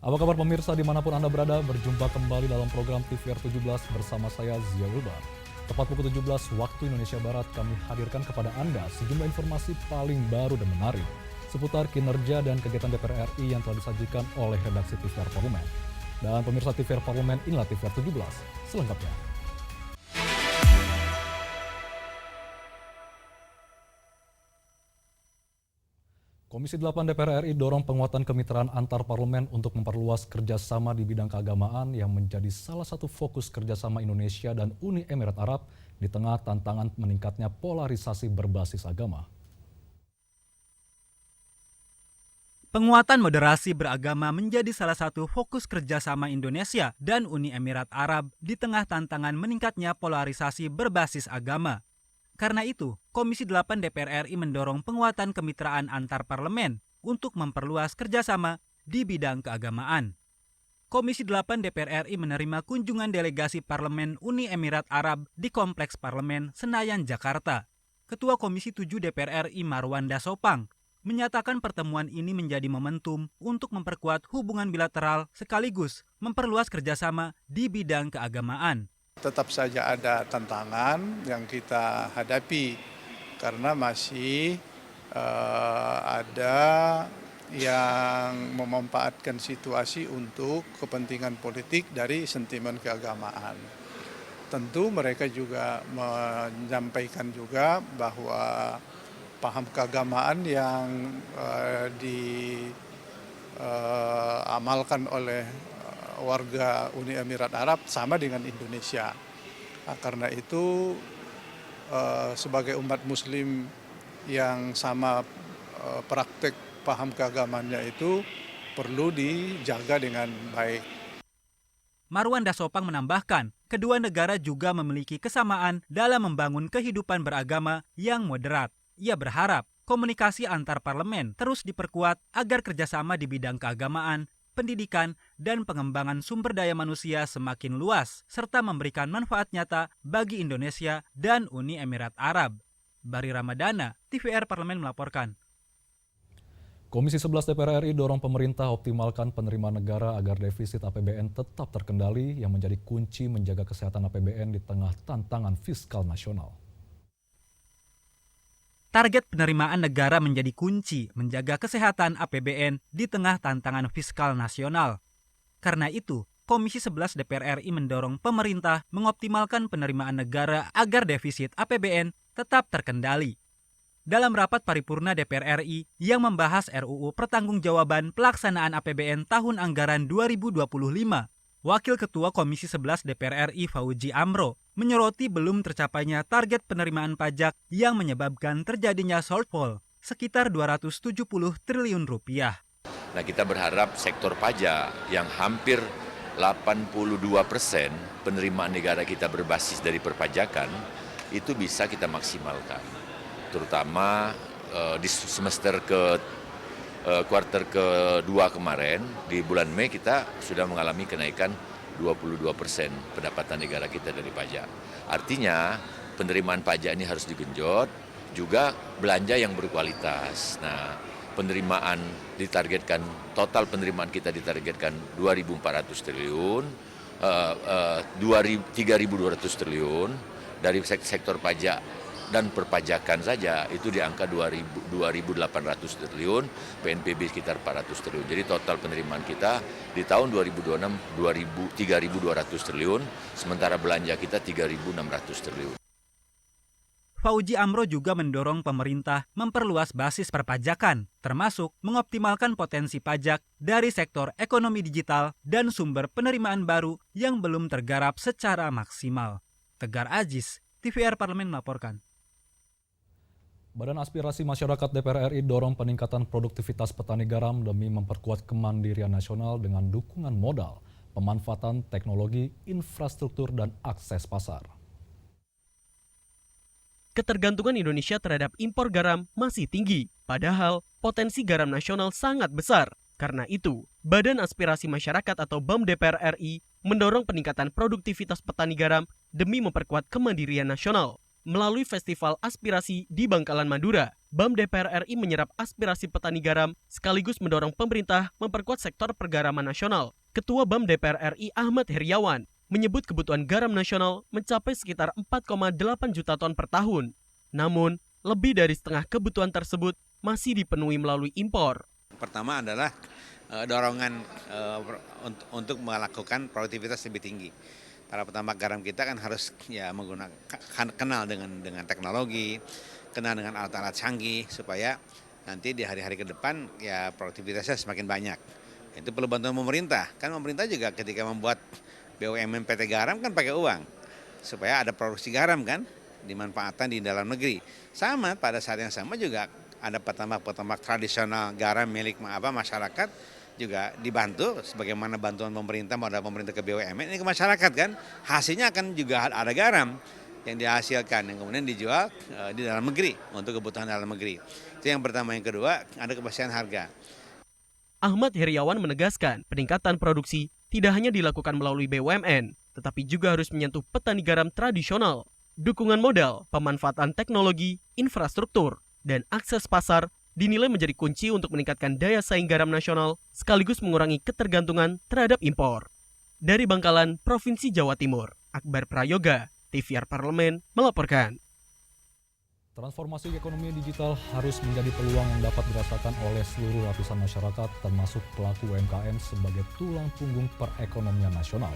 Apa kabar pemirsa dimanapun Anda berada, berjumpa kembali dalam program TVR 17 bersama saya Zia Wilbar. Tepat pukul 17 waktu Indonesia Barat kami hadirkan kepada Anda sejumlah informasi paling baru dan menarik seputar kinerja dan kegiatan DPR RI yang telah disajikan oleh redaksi TVR Parlemen. Dan pemirsa TVR Parlemen, inilah TVR 17 selengkapnya. Komisi 8 DPR RI dorong penguatan kemitraan antar parlemen untuk memperluas kerjasama di bidang keagamaan yang menjadi salah satu fokus kerjasama Indonesia dan Uni Emirat Arab di tengah tantangan meningkatnya polarisasi berbasis agama. Penguatan moderasi beragama menjadi salah satu fokus kerjasama Indonesia dan Uni Emirat Arab di tengah tantangan meningkatnya polarisasi berbasis agama. Karena itu, Komisi 8 DPR RI mendorong penguatan kemitraan antar parlemen untuk memperluas kerjasama di bidang keagamaan. Komisi 8 DPR RI menerima kunjungan delegasi Parlemen Uni Emirat Arab di Kompleks Parlemen Senayan, Jakarta. Ketua Komisi 7 DPR RI Marwan Dasopang menyatakan pertemuan ini menjadi momentum untuk memperkuat hubungan bilateral sekaligus memperluas kerjasama di bidang keagamaan. Tetap saja ada tantangan yang kita hadapi karena masih ada yang memanfaatkan situasi untuk kepentingan politik dari sentimen keagamaan. Tentu mereka juga menyampaikan juga bahwa paham keagamaan yang diamalkan oleh warga Uni Emirat Arab sama dengan Indonesia. Karena itu sebagai umat muslim yang sama praktek paham keagamaannya itu perlu dijaga dengan baik. Marwan Dasopang menambahkan, kedua negara juga memiliki kesamaan dalam membangun kehidupan beragama yang moderat. Ia berharap komunikasi antar parlemen terus diperkuat agar kerjasama di bidang keagamaan, pendidikan, dan pengembangan sumber daya manusia semakin luas, serta memberikan manfaat nyata bagi Indonesia dan Uni Emirat Arab. Bari Ramadana, TVR Parlemen melaporkan. Komisi 11 DPR RI dorong pemerintah optimalkan penerimaan negara agar defisit APBN tetap terkendali yang menjadi kunci menjaga kesehatan APBN di tengah tantangan fiskal nasional. Target penerimaan negara menjadi kunci menjaga kesehatan APBN di tengah tantangan fiskal nasional. Karena itu, Komisi 11 DPR RI mendorong pemerintah mengoptimalkan penerimaan negara agar defisit APBN tetap terkendali. Dalam rapat paripurna DPR RI yang membahas RUU Pertanggungjawaban Pelaksanaan APBN tahun anggaran 2025, Wakil Ketua Komisi 11 DPR RI Fauji Amro menyoroti belum tercapainya target penerimaan pajak yang menyebabkan terjadinya shortfall sekitar 270 triliun rupiah. Nah, kita berharap sektor pajak yang hampir 82% penerimaan negara kita berbasis dari perpajakan itu bisa kita maksimalkan. Terutama di semester kuarter kedua kemarin, di bulan Mei kita sudah mengalami kenaikan 22% pendapatan negara kita dari pajak. Artinya penerimaan pajak ini harus digenjot, juga belanja yang berkualitas. Nah, penerimaan ditargetkan, total penerimaan kita ditargetkan 2.400 triliun, 3.200 triliun dari sektor pajak dan perpajakan saja itu di angka 2.800 triliun, PNBP sekitar 400 triliun. Jadi total penerimaan kita di tahun 2026 3.200 triliun, sementara belanja kita 3.600 triliun. Fauji Amro juga mendorong pemerintah memperluas basis perpajakan, termasuk mengoptimalkan potensi pajak dari sektor ekonomi digital dan sumber penerimaan baru yang belum tergarap secara maksimal. Tegar Aziz, TVR Parlemen melaporkan. Badan Aspirasi Masyarakat DPR RI dorong peningkatan produktivitas petani garam demi memperkuat kemandirian nasional dengan dukungan modal, pemanfaatan teknologi, infrastruktur, dan akses pasar. Ketergantungan Indonesia terhadap impor garam masih tinggi, padahal potensi garam nasional sangat besar. Karena itu, Badan Aspirasi Masyarakat atau BAM DPR RI mendorong peningkatan produktivitas petani garam demi memperkuat kemandirian nasional. melalui Festival Aspirasi di Bangkalan, Madura. BAM DPR RI menyerap aspirasi petani garam sekaligus mendorong pemerintah memperkuat sektor pergaraman nasional. Ketua BAM DPR RI Ahmad Heriawan menyebut kebutuhan garam nasional mencapai sekitar 4,8 juta ton per tahun. Namun, lebih dari setengah kebutuhan tersebut masih dipenuhi melalui impor. Pertama adalah dorongan untuk melakukan produktivitas lebih tinggi. Para petambak garam kita kan harus menggunakan kenal dengan teknologi, kenal dengan alat-alat canggih supaya nanti di hari-hari ke depan produktivitasnya semakin banyak. Itu perlu bantuan pemerintah. Kan pemerintah juga ketika membuat BUMN PT Garam kan pakai uang supaya ada produksi garam kan dimanfaatkan di dalam negeri. Sama pada saat yang sama juga ada petambak-petambak tradisional garam milik masyarakat juga dibantu sebagaimana bantuan pemerintah modal pemerintah ke BUMN ini ke masyarakat kan. Hasilnya akan juga ada garam yang dihasilkan yang kemudian dijual di dalam negeri untuk kebutuhan dalam negeri. Itu yang pertama. Yang kedua, ada kepastian harga. Ahmad Heriawan menegaskan peningkatan produksi tidak hanya dilakukan melalui BUMN, tetapi juga harus menyentuh petani garam tradisional. Dukungan modal, pemanfaatan teknologi, infrastruktur, dan akses pasar dinilai menjadi kunci untuk meningkatkan daya saing garam nasional sekaligus mengurangi ketergantungan terhadap impor. Dari Bangkalan, Provinsi Jawa Timur, Akbar Prayoga, TVR Parlemen melaporkan. Transformasi ekonomi digital harus menjadi peluang yang dapat dirasakan oleh seluruh lapisan masyarakat termasuk pelaku UMKM sebagai tulang punggung perekonomian nasional.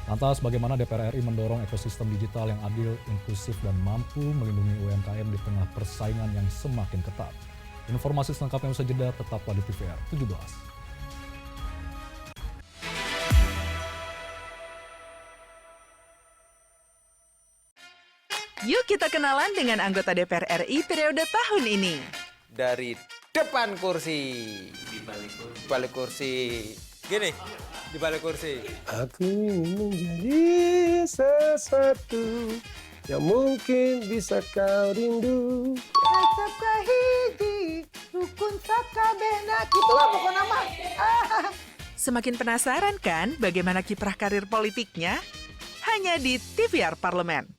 Lantas bagaimana DPR RI mendorong ekosistem digital yang adil, inklusif, dan mampu melindungi UMKM di tengah persaingan yang semakin ketat? Informasi selengkapnya usai jeda, tetaplah di TVR 17. Yuk kita kenalan dengan anggota DPR RI periode tahun ini. Dari depan kursi. Di balik kursi. Gini, di balik kursi. Aku ingin menjadi sesuatu yang mungkin bisa kau rindu. Acap kahiji, rukun sakabehna. Gitulah pokok nama. Semakin penasaran kan bagaimana kiprah karir politiknya? Hanya di TVR Parlemen.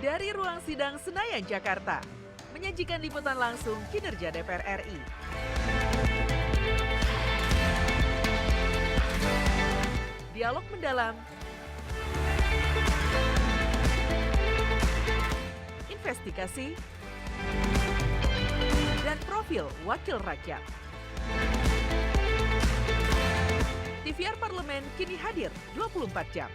Dari ruang sidang Senayan, Jakarta, menyajikan liputan langsung kinerja DPR RI. Dialog mendalam, investigasi, dan profil wakil rakyat. TVR Parlemen kini hadir 24 jam.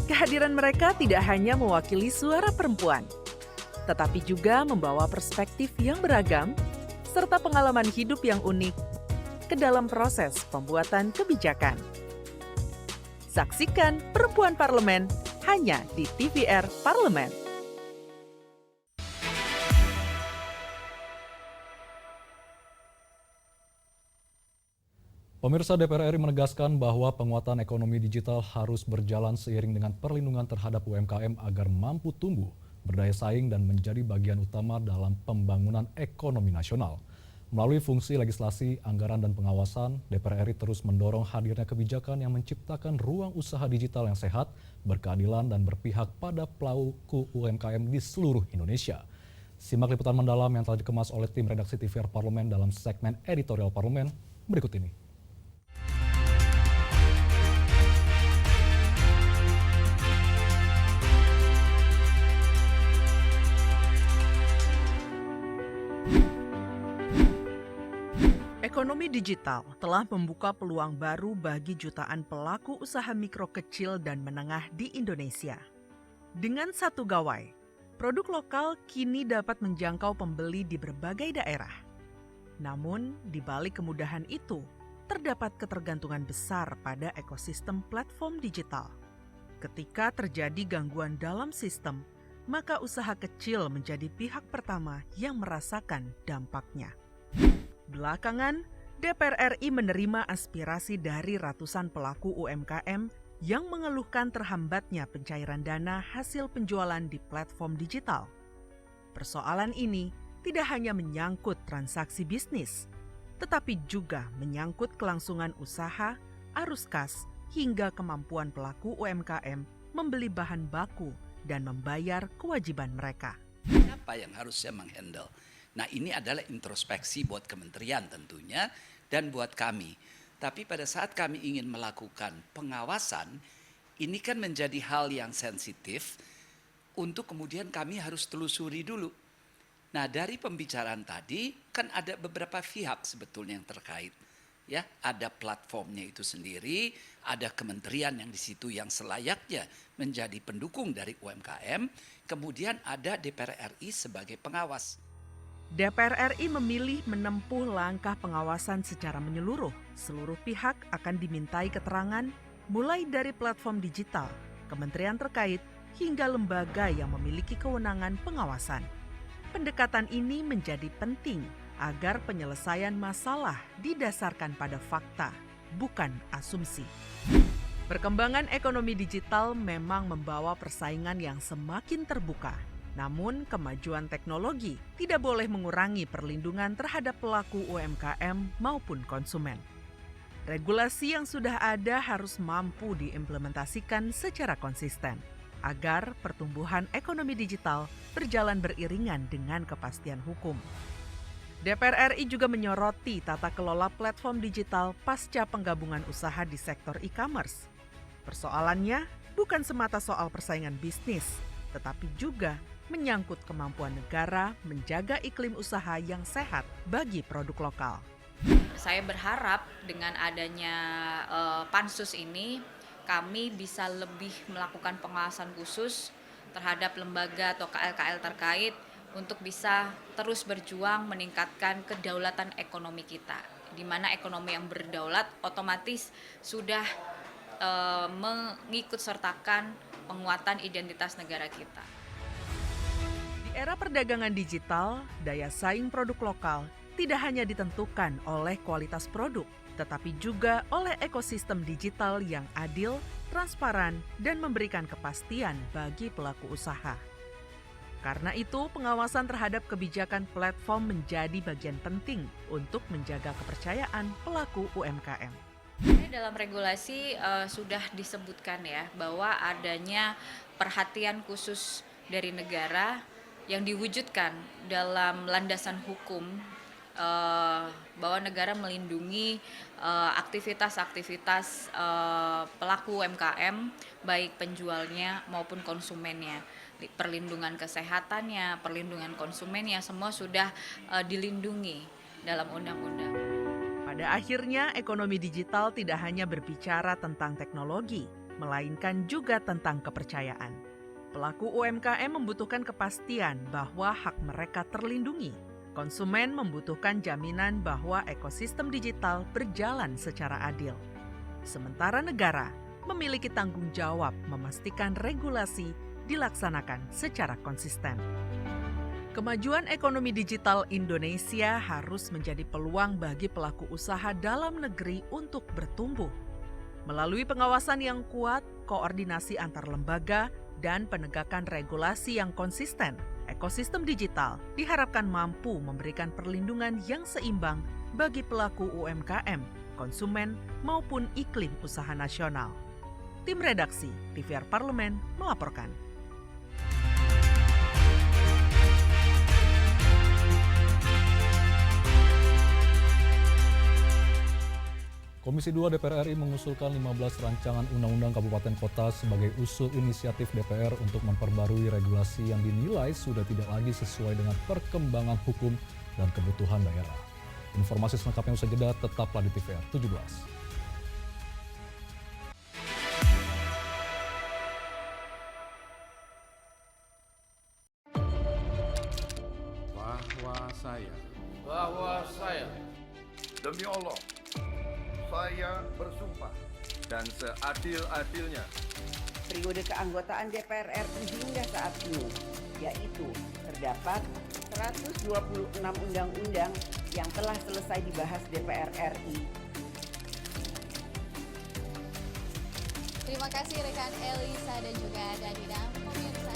Kehadiran mereka tidak hanya mewakili suara perempuan, tetapi juga membawa perspektif yang beragam serta pengalaman hidup yang unik ke dalam proses pembuatan kebijakan. Saksikan Perempuan Parlemen hanya di TVR Parlemen. Pemirsa, DPR RI menegaskan bahwa penguatan ekonomi digital harus berjalan seiring dengan perlindungan terhadap UMKM agar mampu tumbuh, berdaya saing, dan menjadi bagian utama dalam pembangunan ekonomi nasional. Melalui fungsi legislasi, anggaran, dan pengawasan, DPR RI terus mendorong hadirnya kebijakan yang menciptakan ruang usaha digital yang sehat, berkeadilan, dan berpihak pada pelaku UMKM di seluruh Indonesia. Simak liputan mendalam yang telah dikemas oleh tim redaksi TVR Parlemen dalam segmen editorial Parlemen berikut ini. Ekonomi digital telah membuka peluang baru bagi jutaan pelaku usaha mikro kecil dan menengah di Indonesia. Dengan satu gawai, produk lokal kini dapat menjangkau pembeli di berbagai daerah. Namun, di balik kemudahan itu, terdapat ketergantungan besar pada ekosistem platform digital. Ketika terjadi gangguan dalam sistem, maka usaha kecil menjadi pihak pertama yang merasakan dampaknya. Belakangan, DPR RI menerima aspirasi dari ratusan pelaku UMKM yang mengeluhkan terhambatnya pencairan dana hasil penjualan di platform digital. Persoalan ini tidak hanya menyangkut transaksi bisnis, tetapi juga menyangkut kelangsungan usaha, arus kas, hingga kemampuan pelaku UMKM membeli bahan baku dan membayar kewajiban mereka. Apa yang harusnya menghandle? Nah, ini adalah introspeksi buat kementerian tentunya dan buat kami. Tapi pada saat kami ingin melakukan pengawasan, ini kan menjadi hal yang sensitif untuk kemudian kami harus telusuri dulu. Nah, dari pembicaraan tadi kan ada beberapa pihak sebetulnya yang terkait. Ya, ada platformnya itu sendiri, ada kementerian yang di situ yang selayaknya menjadi pendukung dari UMKM, kemudian ada DPR RI sebagai pengawas. DPR RI memilih menempuh langkah pengawasan secara menyeluruh. Seluruh pihak akan dimintai keterangan, mulai dari platform digital, kementerian terkait, hingga lembaga yang memiliki kewenangan pengawasan. Pendekatan ini menjadi penting agar penyelesaian masalah didasarkan pada fakta, bukan asumsi. Perkembangan ekonomi digital memang membawa persaingan yang semakin terbuka. Namun, kemajuan teknologi tidak boleh mengurangi perlindungan terhadap pelaku UMKM maupun konsumen. Regulasi yang sudah ada harus mampu diimplementasikan secara konsisten agar pertumbuhan ekonomi digital berjalan beriringan dengan kepastian hukum. DPR RI juga menyoroti tata kelola platform digital pasca penggabungan usaha di sektor e-commerce. Persoalannya bukan semata soal persaingan bisnis, tetapi juga menyangkut kemampuan negara menjaga iklim usaha yang sehat bagi produk lokal. Saya berharap dengan adanya pansus ini, kami bisa lebih melakukan pengawasan khusus terhadap lembaga atau KL-KL terkait untuk bisa terus berjuang meningkatkan kedaulatan ekonomi kita. Di mana ekonomi yang berdaulat otomatis sudah mengikut sertakan penguatan identitas negara kita. Di era perdagangan digital, daya saing produk lokal tidak hanya ditentukan oleh kualitas produk, tetapi juga oleh ekosistem digital yang adil, transparan, dan memberikan kepastian bagi pelaku usaha. Karena itu, pengawasan terhadap kebijakan platform menjadi bagian penting untuk menjaga kepercayaan pelaku UMKM. Dalam regulasi sudah disebutkan ya bahwa adanya perhatian khusus dari negara yang diwujudkan dalam landasan hukum bahwa negara melindungi aktivitas-aktivitas pelaku UMKM baik penjualnya maupun konsumennya. Perlindungan kesehatannya, perlindungan konsumennya semua sudah dilindungi dalam undang-undang. Pada akhirnya, ekonomi digital tidak hanya berbicara tentang teknologi, melainkan juga tentang kepercayaan. Pelaku UMKM membutuhkan kepastian bahwa hak mereka terlindungi. Konsumen membutuhkan jaminan bahwa ekosistem digital berjalan secara adil. Sementara negara memiliki tanggung jawab memastikan regulasi dilaksanakan secara konsisten. Kemajuan ekonomi digital Indonesia harus menjadi peluang bagi pelaku usaha dalam negeri untuk bertumbuh. Melalui pengawasan yang kuat, koordinasi antar lembaga, dan penegakan regulasi yang konsisten, ekosistem digital diharapkan mampu memberikan perlindungan yang seimbang bagi pelaku UMKM, konsumen, maupun iklim usaha nasional. Tim redaksi TVR Parlemen melaporkan. Komisi 2 DPR RI mengusulkan 15 rancangan undang-undang kabupaten kota sebagai usul inisiatif DPR untuk memperbarui regulasi yang dinilai sudah tidak lagi sesuai dengan perkembangan hukum dan kebutuhan daerah. Informasi selengkapnya usai jeda, tetaplah di TVR 17. Bahwa saya demi Allah saya bersumpah dan seadil-adilnya periode keanggotaan DPR RI hingga saat ini, yaitu terdapat 126 undang-undang yang telah selesai dibahas DPR RI. Terima kasih rekan Elisa dan juga Danida. Pemirsa,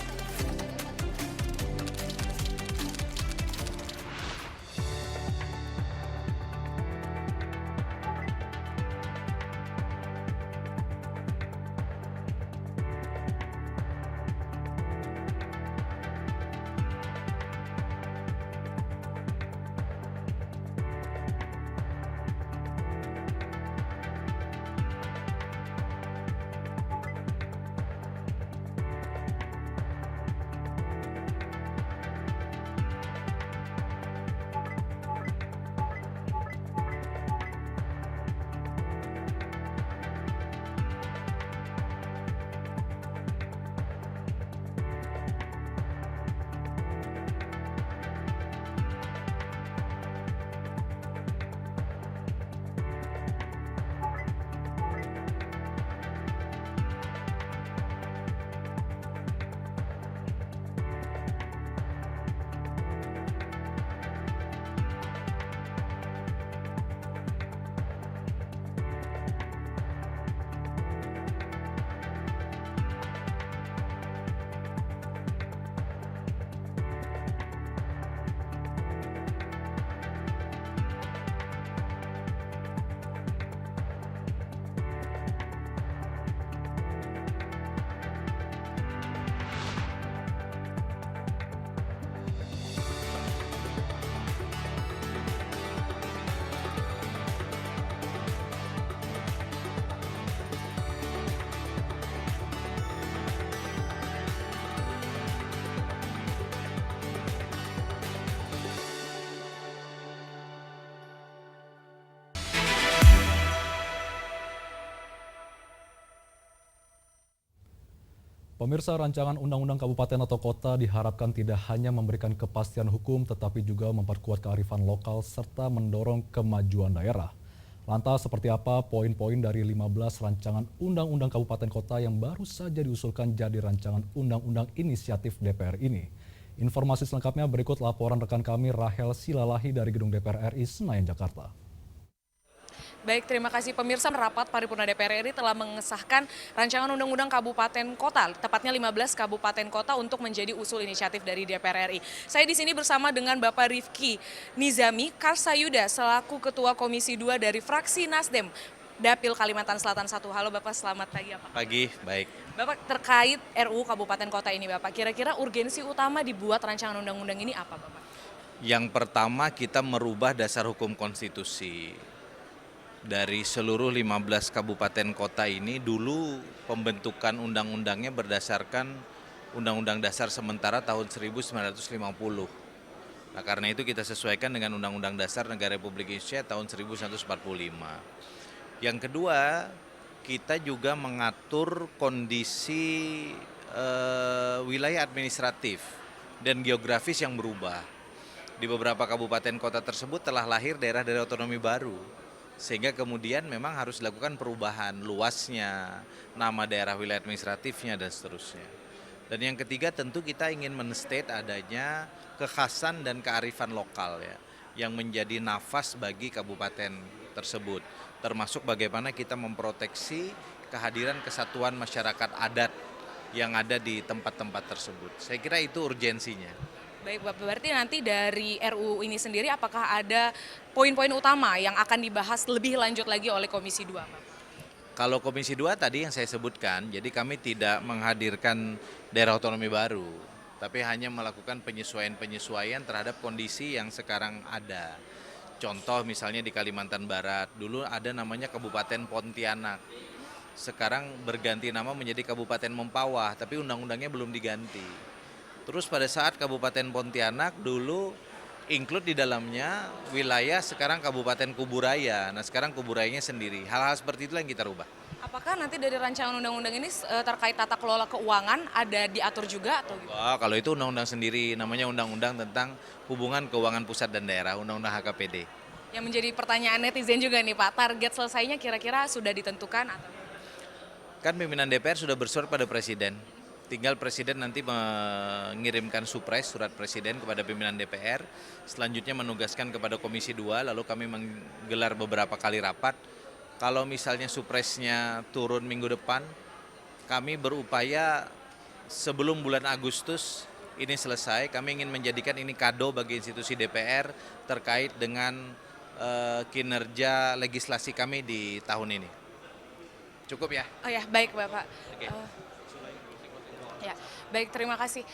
Pemirsa, rancangan undang-undang kabupaten atau kota diharapkan tidak hanya memberikan kepastian hukum tetapi juga memperkuat kearifan lokal serta mendorong kemajuan daerah. Lantas seperti apa poin-poin dari 15 rancangan undang-undang kabupaten kota yang baru saja diusulkan jadi rancangan undang-undang inisiatif DPR ini? Informasi selengkapnya berikut laporan rekan kami Rahel Silalahi dari Gedung DPR RI Senayan, Jakarta. Baik, terima kasih pemirsa. Rapat paripurna DPR RI telah mengesahkan rancangan undang-undang kabupaten kota, tepatnya 15 kabupaten kota untuk menjadi usul inisiatif dari DPR RI. Saya di sini bersama dengan Bapak Rifki Nizami Karsayuda selaku Ketua Komisi 2 dari fraksi Nasdem Dapil Kalimantan Selatan 1. Halo Bapak, selamat pagi. Apa? Pagi, baik. Bapak, terkait RUU kabupaten kota ini Bapak, kira-kira urgensi utama dibuat rancangan undang-undang ini apa Bapak? Yang pertama, kita merubah dasar hukum konstitusi. Dari seluruh 15 kabupaten kota ini dulu pembentukan undang-undangnya berdasarkan Undang-Undang Dasar sementara tahun 1950. Nah, karena itu kita sesuaikan dengan Undang-Undang Dasar Negara Republik Indonesia tahun 1945. Yang kedua, kita juga mengatur kondisi wilayah administratif dan geografis yang berubah. Di beberapa kabupaten kota tersebut telah lahir daerah-daerah otonomi baru. Sehingga kemudian memang harus dilakukan perubahan luasnya, nama daerah wilayah administratifnya dan seterusnya. Dan yang ketiga tentu kita ingin men-state adanya kekhasan dan kearifan lokal ya, yang menjadi nafas bagi kabupaten tersebut. Termasuk bagaimana kita memproteksi kehadiran kesatuan masyarakat adat yang ada di tempat-tempat tersebut. Saya kira itu urgensinya. Baik Bapak, berarti nanti dari RUU ini sendiri apakah ada poin-poin utama yang akan dibahas lebih lanjut lagi oleh Komisi 2 Bapak? Kalau Komisi 2 tadi yang saya sebutkan, jadi kami tidak menghadirkan daerah otonomi baru, tapi hanya melakukan penyesuaian-penyesuaian terhadap kondisi yang sekarang ada. Contoh misalnya di Kalimantan Barat, dulu ada namanya Kabupaten Pontianak. Sekarang berganti nama menjadi Kabupaten Mempawah, tapi undang-undangnya belum diganti. Terus pada saat Kabupaten Pontianak dulu include di dalamnya wilayah sekarang Kabupaten Kuburaya. Nah sekarang Kuburayanya sendiri. Hal-hal seperti itulah yang kita rubah. Apakah nanti dari rancangan undang-undang ini terkait tata kelola keuangan ada diatur juga atau gimana? Wah, kalau itu undang-undang sendiri, namanya undang-undang tentang hubungan keuangan pusat dan daerah, undang-undang HKPD. Yang menjadi pertanyaan netizen juga nih Pak, target selesainya kira-kira sudah ditentukan atau? Kan pimpinan DPR sudah bersurat pada Presiden. Tinggal Presiden nanti mengirimkan supres, surat Presiden kepada pimpinan DPR. Selanjutnya menugaskan kepada Komisi 2, lalu kami menggelar beberapa kali rapat. Kalau misalnya supresnya turun minggu depan, kami berupaya sebelum bulan Agustus ini selesai. Kami ingin menjadikan ini kado bagi institusi DPR terkait dengan kinerja legislasi kami di tahun ini. Cukup ya? Oh ya, baik Bapak. Ya, baik, terima kasih.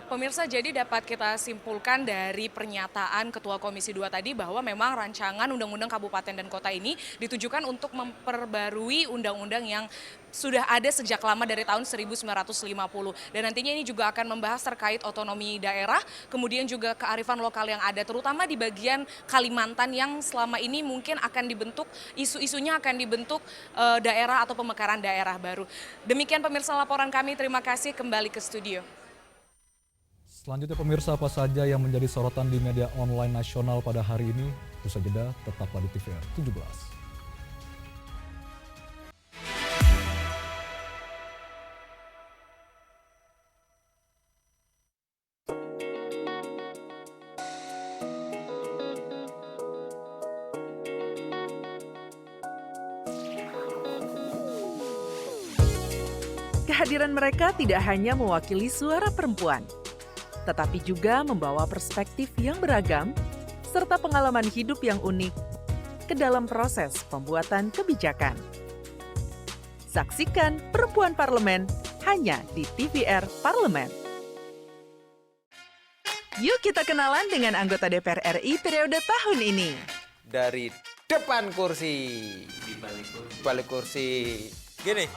Pemirsa, jadi dapat kita simpulkan dari pernyataan Ketua Komisi 2 tadi bahwa memang rancangan Undang-Undang Kabupaten dan Kota ini ditujukan untuk memperbarui undang-undang yang sudah ada sejak lama dari tahun 1950. Dan nantinya ini juga akan membahas terkait otonomi daerah, kemudian juga kearifan lokal yang ada, terutama di bagian Kalimantan yang selama ini mungkin akan dibentuk, isu-isunya akan dibentuk daerah atau pemekaran daerah baru. Demikian pemirsa laporan kami, terima kasih, kembali ke studio. Selanjutnya pemirsa, apa saja yang menjadi sorotan di media online nasional pada hari ini? Usai jeda, tetaplah di TVR 17. Kehadiran mereka tidak hanya mewakili suara perempuan, tetapi juga membawa perspektif yang beragam serta pengalaman hidup yang unik ke dalam proses pembuatan kebijakan. Saksikan Perempuan Parlemen hanya di TVR Parlemen. Yuk kita kenalan dengan anggota DPR RI periode tahun ini. Dari depan kursi, di balik kursi. Gini,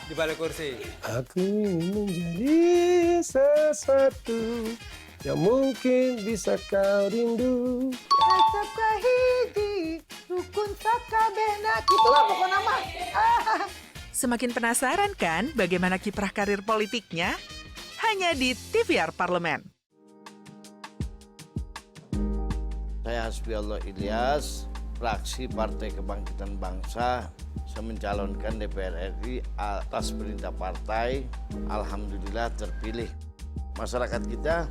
di balik kursi. Aku ingin menjadi sesuatu yang mungkin bisa kau rindu. Resep kahiji, rukun sakabehna. Gitulah pokoknya mah. Semakin penasaran kan bagaimana kiprah karir politiknya? Hanya di TVR Parlemen. Saya Hasbiallah Ilyas, fraksi Partai Kebangkitan Bangsa. Saya mencalonkan DPR RI atas perintah partai. Alhamdulillah terpilih. Masyarakat kita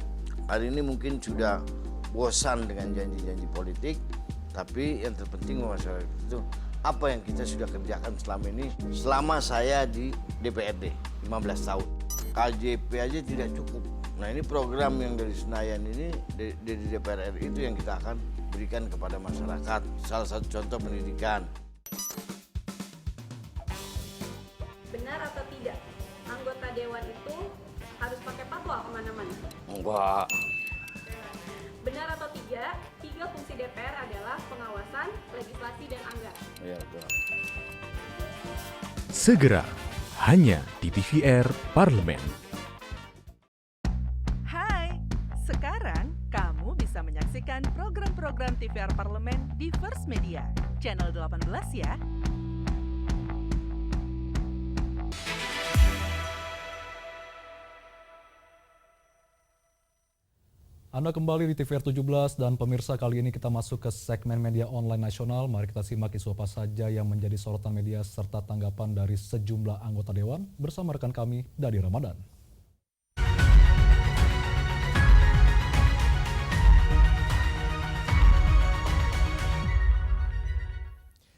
hari ini mungkin sudah bosan dengan janji-janji politik, tapi yang terpenting masyarakat itu apa yang kita sudah kerjakan selama ini, selama saya di DPRD 15 tahun. KJP aja tidak cukup. Nah ini program yang dari Senayan ini, dari DPR RI itu yang kita akan berikan kepada masyarakat. Salah satu contoh pendidikan. Benar atau tidak, anggota Dewan itu harus pakai fatwa kemana-mana? Enggak. Benar atau tidak, 3 fungsi DPR adalah pengawasan, legislasi, dan anggaran? Iya, betul. Segera, hanya di TVR Parlemen. Hai, sekarang kamu bisa menyaksikan program-program TVR Parlemen di First Media, channel 18 ya. Anda kembali di TVR 17 dan pemirsa, kali ini kita masuk ke segmen media online nasional. Mari kita simak isu apa saja yang menjadi sorotan media serta tanggapan dari sejumlah anggota Dewan bersama rekan kami, Dadi Ramadan.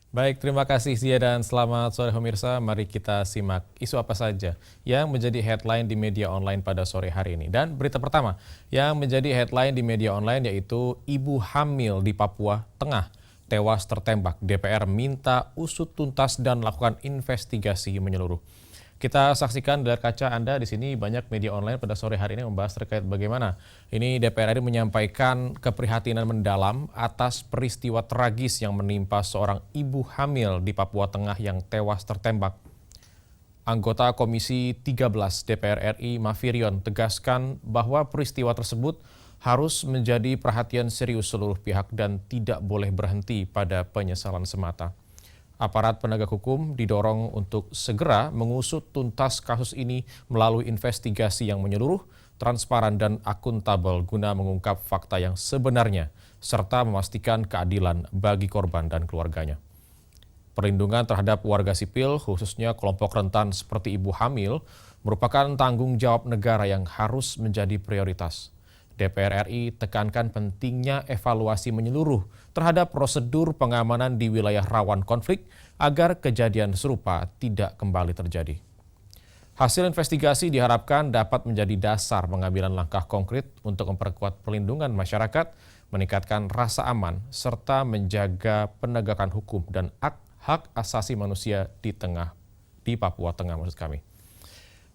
Baik, terima kasih Zia dan selamat sore pemirsa. Mari kita simak isu apa saja yang menjadi headline di media online pada sore hari ini. Dan berita pertama yang menjadi headline di media online yaitu ibu hamil di Papua Tengah tewas tertembak. DPR minta usut tuntas dan lakukan investigasi menyeluruh. Kita saksikan dari kaca Anda di sini banyak media online pada sore hari ini membahas terkait bagaimana ini DPR RI menyampaikan keprihatinan mendalam atas peristiwa tragis yang menimpa seorang ibu hamil di Papua Tengah yang tewas tertembak. Anggota Komisi 13 DPR RI Mafirion tegaskan bahwa peristiwa tersebut harus menjadi perhatian serius seluruh pihak dan tidak boleh berhenti pada penyesalan semata. Aparat penegak hukum didorong untuk segera mengusut tuntas kasus ini melalui investigasi yang menyeluruh, transparan dan akuntabel guna mengungkap fakta yang sebenarnya serta memastikan keadilan bagi korban dan keluarganya. Perlindungan terhadap warga sipil, khususnya kelompok rentan seperti ibu hamil, merupakan tanggung jawab negara yang harus menjadi prioritas. DPR RI tekankan pentingnya evaluasi menyeluruh terhadap prosedur pengamanan di wilayah rawan konflik agar kejadian serupa tidak kembali terjadi. Hasil investigasi diharapkan dapat menjadi dasar pengambilan langkah konkret untuk memperkuat perlindungan masyarakat, meningkatkan rasa aman, serta menjaga penegakan hukum dan hak asasi manusia di Papua Tengah maksud kami.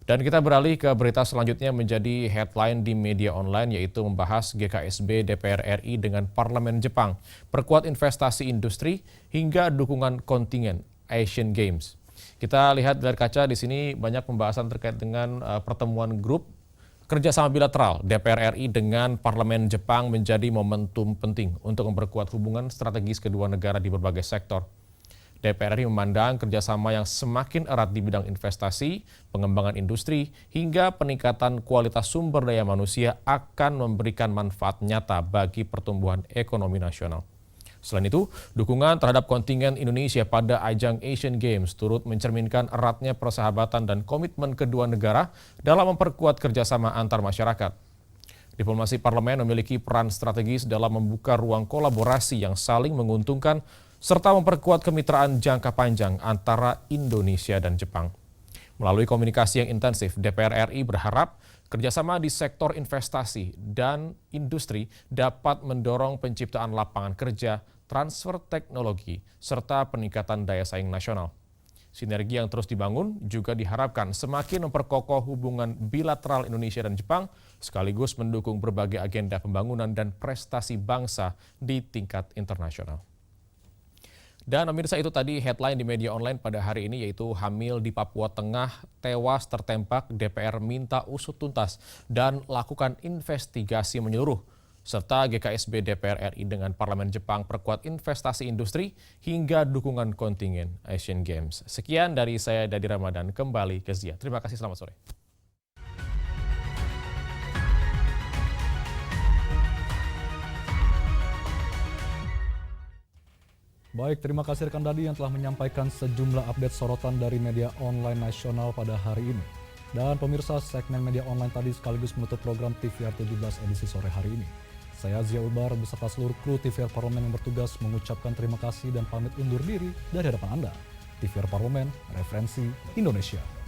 Dan kita beralih ke berita selanjutnya menjadi headline di media online, yaitu membahas GKSB DPR RI dengan Parlemen Jepang, perkuat investasi industri hingga dukungan kontingen Asian Games. Kita lihat dari kaca di sini banyak pembahasan terkait dengan pertemuan grup kerjasama bilateral DPR RI dengan Parlemen Jepang menjadi momentum penting untuk memperkuat hubungan strategis kedua negara di berbagai sektor. DPR RI memandang kerjasama yang semakin erat di bidang investasi, pengembangan industri, hingga peningkatan kualitas sumber daya manusia akan memberikan manfaat nyata bagi pertumbuhan ekonomi nasional. Selain itu, dukungan terhadap kontingen Indonesia pada ajang Asian Games turut mencerminkan eratnya persahabatan dan komitmen kedua negara dalam memperkuat kerjasama antar masyarakat. Diplomasi parlemen memiliki peran strategis dalam membuka ruang kolaborasi yang saling menguntungkan serta memperkuat kemitraan jangka panjang antara Indonesia dan Jepang. Melalui komunikasi yang intensif, DPR RI berharap kerjasama di sektor investasi dan industri dapat mendorong penciptaan lapangan kerja, transfer teknologi, serta peningkatan daya saing nasional. Sinergi yang terus dibangun juga diharapkan semakin memperkokoh hubungan bilateral Indonesia dan Jepang, sekaligus mendukung berbagai agenda pembangunan dan prestasi bangsa di tingkat internasional. Dan pemirsa, itu tadi headline di media online pada hari ini, yaitu hamil di Papua Tengah tewas tertembak, DPR minta usut tuntas dan lakukan investigasi menyeluruh. Serta GKSB DPR RI dengan Parlemen Jepang perkuat investasi industri hingga dukungan kontingen Asian Games. Sekian dari saya, Dadi Ramadan, kembali ke Zia. Terima kasih, selamat sore. Baik, terima kasih rekan Dadi yang telah menyampaikan sejumlah update sorotan dari media online nasional pada hari ini. Dan pemirsa, segmen media online tadi sekaligus menutup program TVR 17 edisi sore hari ini. Saya Zia Ulbar beserta seluruh kru TVR Parlemen yang bertugas mengucapkan terima kasih dan pamit undur diri dari hadapan Anda. TVR Parlemen, referensi Indonesia.